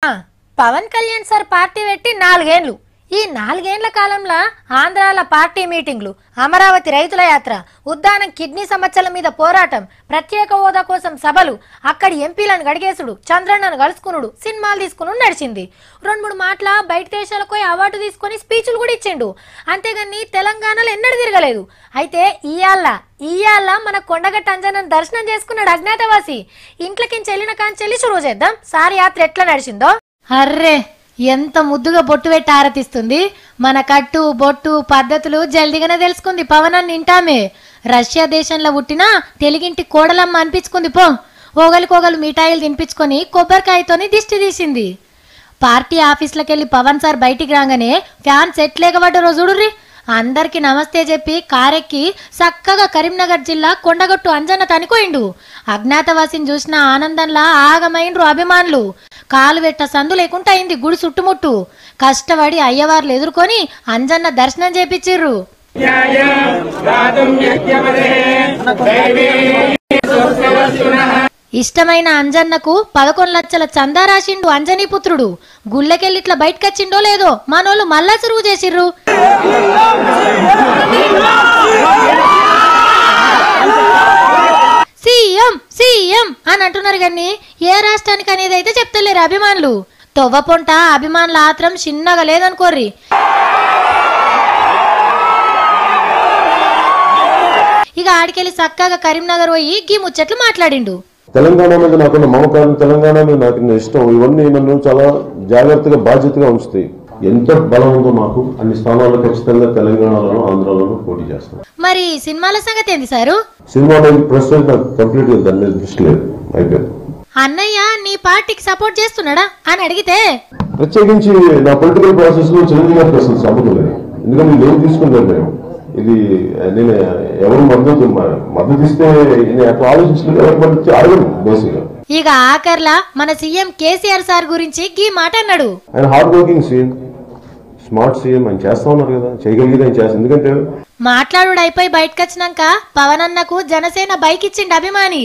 Pawan Kalyan sir party పెట్టి 4 ఏళ్లు. ఈ 4 ఏళ్ల కాలంలో ఆంధ్రాల పార్టీ మీటింగ్లు, అమరావతి రైతుల యాత్ర, ఉద్దానం కిడ్నీ సమస్యల మీద పోరాటం, ప్రత్యేక హోదా కోసం సభలు, అక్కడి ఎంపీలను గడిగేసుడు, చంద్రన్నను కలుసుకునుడు, సినిమాలు తీసుకుని నడిచింది. 2-3 మాటల బయట దేశాలకు అవార్డు తీసుకొని స్పీచ్లు కూడా ఇచ్చిండు. అంతేగాని తెలంగాణలో ఎన్నడూ తిరగలేదు. అయితే ఇయాల మన కొండగట్ట అంజనను దర్శనం చేసుకున్నాడు అజ్ఞాతవాసి. ఇంట్లోకించి వెళ్ళిన కాంచెల్లి షురువు చేద్దాం సార్ యాత్ర ఎట్లా నడిచిందో. అర్రే ఎంత ముద్దుగా బొట్టు పెట్టి ఆరతిస్తుంది. మన కట్టు బొట్టు పద్ధతులు జల్దిగానే తెలుసుకుంది. పవనాన్ని ఇంటామే రష్యా దేశంలో పుట్టిన తెలుగింటి కోడలమ్మ అనిపించుకుంది. ఓగలికోగలు మిఠాయిలు తినిపించుకొని కొబ్బరికాయతోని దిష్టి తీసింది. పార్టీ ఆఫీస్లోకి వెళ్ళి పవన్ సార్ బయటికి రాగానే ఫ్యాన్స్ ఎట్లేగబడ్డారో చూడుర్రి. అందరికి నమస్తే చెప్పి కారెక్కి చక్కగా కరీంనగర్ జిల్లా కొండగట్టు అంజన్న తనికోయిండు. అజ్ఞాతవాసిని చూసిన ఆనందంలా ఆగమైండ్రు అభిమానులు. కాలు వెట్ట సందు లేకుండా అయింది గుడి చుట్టుముట్టు. కష్టపడి అయ్యవార్లు ఎదుర్కొని అంజన్న దర్శనం చేపించిర్రు. ఇష్టమైన అంజన్నకు 11 లక్షల చందా రాసిండు అంజనీ పుత్రుడు. గుళ్ళకెళ్ళిట్లా బయటకొచ్చిండో లేదో మనోళ్ళు మళ్ళా సురువు చేసిర్రు. సీఎం సీఎం అని అంటున్నారు కానీ ఏ రాష్ట్రానికి అనేది అయితే చెప్తలేరు అభిమానులు. తొవ్వపొంట అభిమానుల ఆత్రం చిన్నగా లేదనుకోర్రి. ఇక ఆడికెళ్ళి చక్కగా కరీంనగర్ పోయి గీ ముచ్చట్లు మాట్లాడిండు. తెలంగాణ మీద నాకున్న మమకారం, తెలంగాణ మీద నాకున్న ఇష్టం, ఇవన్నీ నన్ను చాలా జాగ్రత్తగా బాధ్యతగా ఉంచుతాయి. ఎంత బలం ఉందో మాకు అన్ని స్థానాల్లో ఖచ్చితంగా తెలంగాణలోనూ ఆంధ్రాలోనూ పోటీ చేస్తాం. మరి సినిమాల సంగతి ఏంది సారు? సినిమాలో ప్రస్తుతం నాకు కంప్లీట్ గా దాని మీద దృష్టి లేదు, అయిపోయింది. అన్నయ్య నీ పార్టీకి సపోర్ట్ చేస్తున్నాడా అని అడిగితే ప్రత్యేకించి నా పొలిటికల్ ప్రాసెస్ లో చిరంజీవి గారికి అసలు సంబంధం లేదు. ఎందుకంటే నేను తీసుకున్నాను మేము ఇది నేను ఎవరు మద్దతు ఇస్తే అట్లా ఆలోచించలేదు, ఎవరు మద్దతు అడగను బేసిక్గా. ఇక ఆఖర్లా మన సీఎం కేసీఆర్ సార్ గురించి గీ మాట అన్నాడు. ఆయన hard working CM, smart CM, ఆయన చేస్తా ఉన్నారు కదా, చేయగలిగేది ఆయన చేస్తా. ఎందుకంటే మాట్లాడు అయిపోయి బయటకు వచ్చినాక పవన్ అన్నకు జనసేన బైక్ ఇచ్చిండు అభిమాని.